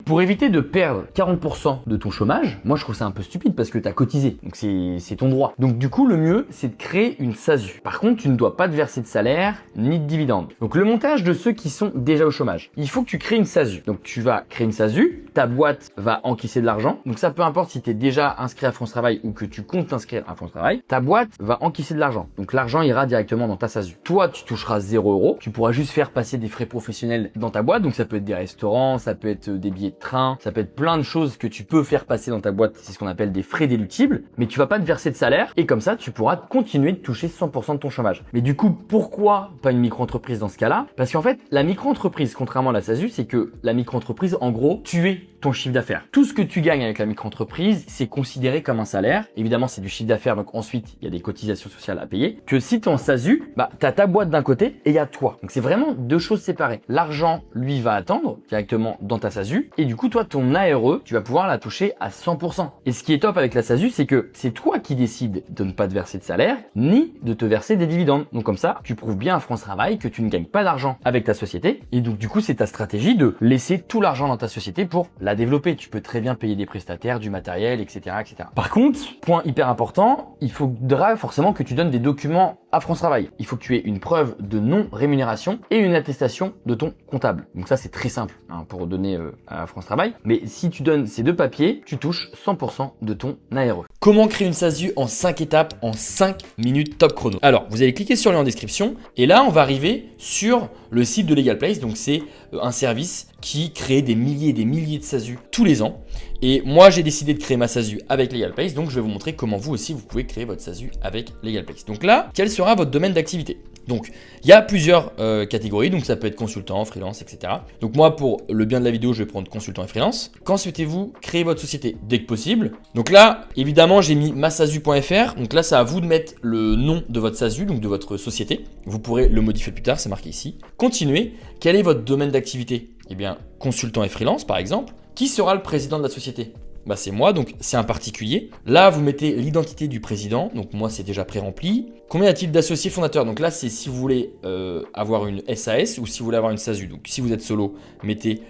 pour éviter de perdre 40% de ton chômage, moi je trouve ça un peu stupide parce que tu as cotisé, donc c'est ton droit. Donc du coup, le mieux, c'est de créer une SASU. Par contre, tu ne dois pas te verser de salaire ni de dividendes. Donc le montage de ceux qui sont déjà au chômage. Il faut que tu crées une SASU. Donc tu vas créer une SASU, ta boîte va encaisser de l'argent. Donc ça, peu importe si tu es déjà inscrit à France Travail ou que tu comptes t'inscrire à France Travail, ta boîte va encaisser de l'argent. Donc l'argent ira directement dans ta SASU. Toi, tu toucheras 0 €. Tu pourras juste faire passer des frais professionnels dans ta boîte. Donc ça peut être des restaurants, ça peut être des billets de train, ça peut être plein de choses que tu peux faire passer dans ta boîte. C'est ce qu'on appelle des frais déductibles. Mais tu vas pas te verser de salaire et comme ça, tu pourras continuer de toucher 100% de ton chômage. Mais du coup, pourquoi pas une micro-entreprise dans ce cas-là? Parce qu'en fait, la micro-entreprise, contrairement à la SASU, c'est que la micro-entreprise, en gros, tu es ton chiffre d'affaires. Tout ce que tu gagnes avec la micro-entreprise, c'est considéré comme un salaire. Évidemment, c'est du chiffre d'affaires, donc ensuite, il y a des cotisations sociales à payer. Que si tu es en SASU, tu as ta boîte d'un côté et il y a toi. Donc c'est vraiment deux choses séparées. L'argent, lui, va attendre directement dans ta SASU et du coup, toi, ton ARE, tu vas pouvoir la toucher à 100%. Et ce qui est top avec la SASU, c'est que c'est toi qui décides de ne pas te verser de salaire ni de te verser des dividendes. Donc comme ça, tu prouves bien à France Travail que tu ne gagnes pas d'argent avec ta société et donc du coup, c'est ta stratégie de laisser tout l'argent dans ta société pour la développer. Tu peux très bien payer des prestataires, du matériel, etc., etc. Par contre, point hyper important, il faudra forcément que tu donnes des documents à France Travail. Il faut que tu aies une preuve de non-rémunération et une attestation de ton comptable. Donc ça, c'est très simple pour donner à France Travail. Mais si tu donnes ces deux papiers, tu touches 100% de ton ARE. Comment créer une SASU en 5 étapes en 5 minutes top chrono? Alors, vous allez cliquer sur le lien en description et là, on va arriver sur le site de Legal Place. Donc, c'est un service qui crée des milliers et des milliers de SASU tous les ans. Et moi, j'ai décidé de créer ma SASU avec Legal Place. Donc, je vais vous montrer comment vous aussi, vous pouvez créer votre SASU avec Legal Place. Donc là, quel sera votre domaine d'activité? Donc, il y a plusieurs catégories. Donc, ça peut être consultant, freelance, etc. Donc, moi, pour le bien de la vidéo, je vais prendre consultant et freelance. Quand souhaitez-vous créer votre société? Dès que possible. Donc là, évidemment, j'ai mis massasu.fr. Donc là, c'est à vous de mettre le nom de votre SASU, donc de votre société. Vous pourrez le modifier plus tard, c'est marqué ici. Continuez. Quel est votre domaine d'activité? Eh bien, consultant et freelance, par exemple. Qui sera le président de la société? C'est moi, donc c'est un particulier. Là, vous mettez l'identité du président. Donc moi, c'est déjà pré-rempli. Combien y a-t-il d'associés fondateurs? Donc là, c'est si vous voulez avoir une SAS ou si vous voulez avoir une SASU. Donc si vous êtes solo, mettez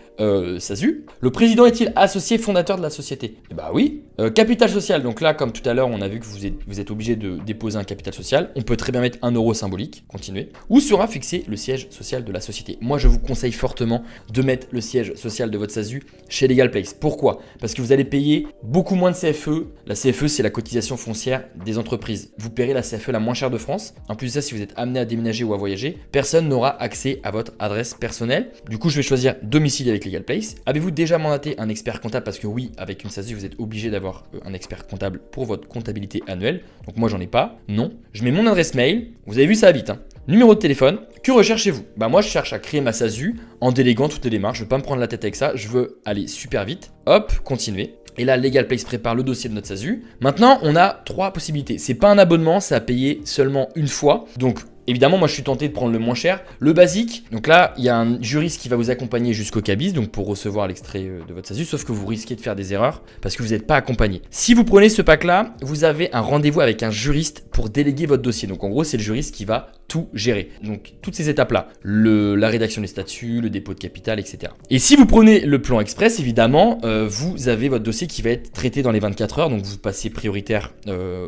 SASU. Le président est-il associé fondateur de la société? Eh bah oui. Capital social. Donc là, comme tout à l'heure, on a vu que vous êtes obligé de déposer un capital social. On peut très bien mettre 1 € symbolique. Continuez. Où sera fixé le siège social de la société? Moi, je vous conseille fortement de mettre le siège social de votre SASU chez Legal Place. Pourquoi? Parce que vous allez payer beaucoup moins de CFE. La CFE, c'est la cotisation foncière des entreprises. Vous paierez la CFE la moins chère de France. En plus de ça, si vous êtes amené à déménager ou à voyager, personne n'aura accès à votre adresse personnelle. Du coup, je vais choisir domicile avec Legal Place. Avez-vous déjà mandaté un expert comptable? Parce que oui, avec une SASU, vous êtes obligé d'avoir un expert comptable pour votre comptabilité annuelle. Donc moi, j'en ai pas. Non. Je mets mon adresse mail. Vous avez vu, ça va vite. Numéro de téléphone. Que recherchez-vous? Moi, je cherche à créer ma SASU en déléguant toutes les démarches. Je ne veux pas me prendre la tête avec ça. Je veux aller super vite. Hop, continuez. Et là, Legal Place prépare le dossier de notre SASU. Maintenant, on a 3 possibilités. C'est pas un abonnement, c'est à payer seulement une fois. Donc, évidemment, moi, je suis tenté de prendre le moins cher. Le basique, donc là, il y a un juriste qui va vous accompagner jusqu'au CABIS, donc pour recevoir l'extrait de votre SASU, sauf que vous risquez de faire des erreurs parce que vous n'êtes pas accompagné. Si vous prenez ce pack-là, vous avez un rendez-vous avec un juriste pour déléguer votre dossier. Donc, en gros, c'est le juriste qui va tout gérer. Donc, toutes ces étapes-là, la rédaction des statuts, le dépôt de capital, etc. Et si vous prenez le plan express, évidemment, vous avez votre dossier qui va être traité dans les 24 heures. Donc, vous passez prioritaire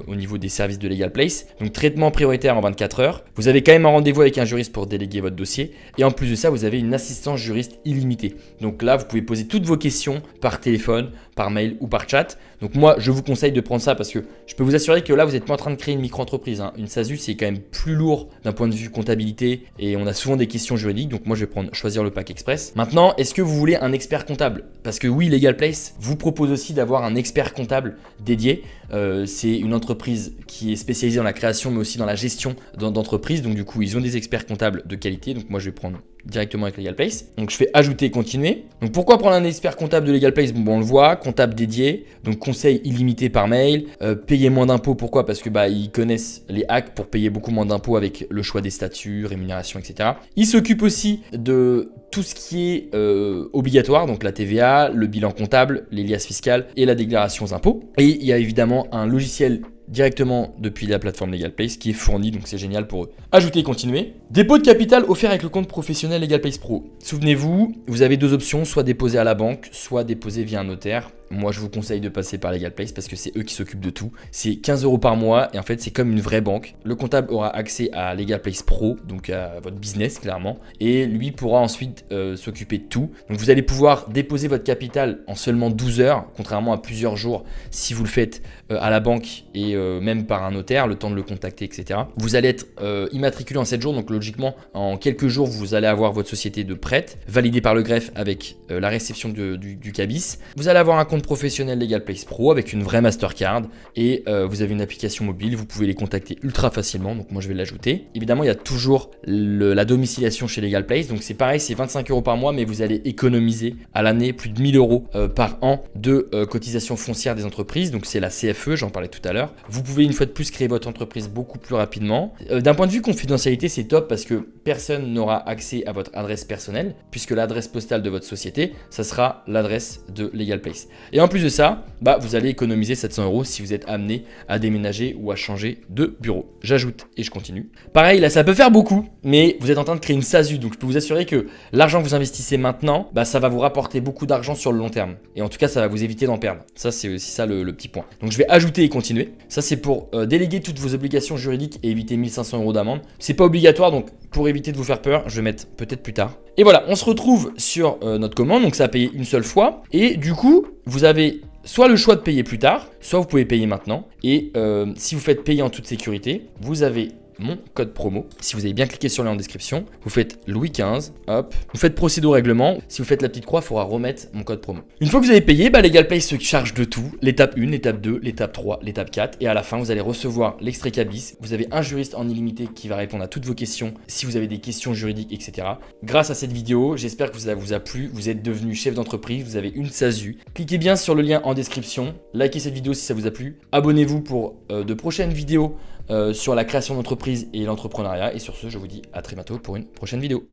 au niveau des services de Legal Place. Donc, traitement prioritaire en 24 heures. Vous avez quand même un rendez-vous avec un juriste pour déléguer votre dossier. Et en plus de ça, vous avez une assistance juriste illimitée. Donc là, vous pouvez poser toutes vos questions par téléphone, par mail ou par chat. Donc moi, je vous conseille de prendre ça parce que je peux vous assurer que là, vous n'êtes pas en train de créer une micro-entreprise. Une SASU, c'est quand même plus lourd d'un point de vue comptabilité et on a souvent des questions juridiques. Donc moi, je vais choisir le pack express. Maintenant, est-ce que vous voulez un expert comptable? Parce que oui, Legal Place vous propose aussi d'avoir un expert comptable dédié. C'est une entreprise qui est spécialisée dans la création mais aussi dans la gestion d'entreprise. Donc du coup, ils ont des experts comptables de qualité. Donc moi, je vais prendre directement avec Legal Place. Donc je fais ajouter et continuer. Donc pourquoi prendre un expert comptable de Legal Place? On le voit, comptable dédié, donc conseil illimité par mail, payer moins d'impôts. Pourquoi? Parce que ils connaissent les hacks pour payer beaucoup moins d'impôts avec le choix des statuts, rémunération, etc. Ils s'occupent aussi de tout ce qui est obligatoire, donc la TVA, le bilan comptable, les liasses fiscales et la déclaration aux impôts. Et il y a évidemment un logiciel directement depuis la plateforme LegalPlace qui est fournie, donc c'est génial pour eux. Ajoutez et continuer. Dépôt de capital offert avec le compte professionnel LegalPlace Pro. Souvenez-vous, vous avez deux options, soit déposer à la banque, soit déposer via un notaire. Moi, je vous conseille de passer par LegalPlace parce que c'est eux qui s'occupent de tout. C'est 15 € par mois et en fait, c'est comme une vraie banque. Le comptable aura accès à LegalPlace Pro, donc à votre business clairement, et lui pourra ensuite s'occuper de tout. Donc, vous allez pouvoir déposer votre capital en seulement 12 heures, contrairement à plusieurs jours si vous le faites à la banque et même par un notaire, le temps de le contacter, etc. Vous allez être immatriculé en 7 jours, donc logiquement, en quelques jours, vous allez avoir votre société de prête, validée par le greffe avec la réception du cabis. Vous allez avoir un compte professionnel LegalPlace Pro avec une vraie Mastercard et vous avez une application mobile, vous pouvez les contacter ultra facilement, donc moi je vais l'ajouter. Évidemment, il y a toujours la domiciliation chez LegalPlace, donc c'est pareil, c'est 25 € par mois, mais vous allez économiser à l'année plus de 1000 € par an de cotisation foncière des entreprises, donc c'est la CFE, j'en parlais tout à l'heure. Vous pouvez une fois de plus créer votre entreprise beaucoup plus rapidement. D'un point de vue confidentialité, c'est top parce que personne n'aura accès à votre adresse personnelle, puisque l'adresse postale de votre société, ça sera l'adresse de LegalPlace. Et en plus de ça, vous allez économiser 700 € si vous êtes amené à déménager ou à changer de bureau. J'ajoute et je continue. Pareil, là, ça peut faire beaucoup, mais vous êtes en train de créer une SASU. Donc, je peux vous assurer que l'argent que vous investissez maintenant, ça va vous rapporter beaucoup d'argent sur le long terme. Et en tout cas, ça va vous éviter d'en perdre. Ça, c'est aussi ça le petit point. Donc, je vais ajouter et continuer. Ça, c'est pour déléguer toutes vos obligations juridiques et éviter 1500 € d'amende. C'est pas obligatoire, donc pour éviter de vous faire peur, je vais mettre peut-être plus tard. Et voilà, on se retrouve sur notre commande. Donc, ça a payé une seule fois. Et du coup, vous avez soit le choix de payer plus tard, soit vous pouvez payer maintenant. Et si vous faites payer en toute sécurité, vous avez mon code promo. Si vous avez bien cliqué sur le lien en description, vous faites Louis XV, hop, vous faites procéder au règlement. Si vous faites la petite croix, il faudra remettre mon code promo. Une fois que vous avez payé, LegalPlace se charge de tout. L'étape 1, l'étape 2, l'étape 3, l'étape 4. Et à la fin, vous allez recevoir l'extrait cabis. Vous avez un juriste en illimité qui va répondre à toutes vos questions. Si vous avez des questions juridiques, etc. Grâce à cette vidéo, j'espère que ça vous a plu. Vous êtes devenu chef d'entreprise, vous avez une SASU. Cliquez bien sur le lien en description. Likez cette vidéo si ça vous a plu. Abonnez-vous pour de prochaines vidéos sur la création d'entreprise et l'entrepreneuriat. Et sur ce, je vous dis à très bientôt pour une prochaine vidéo.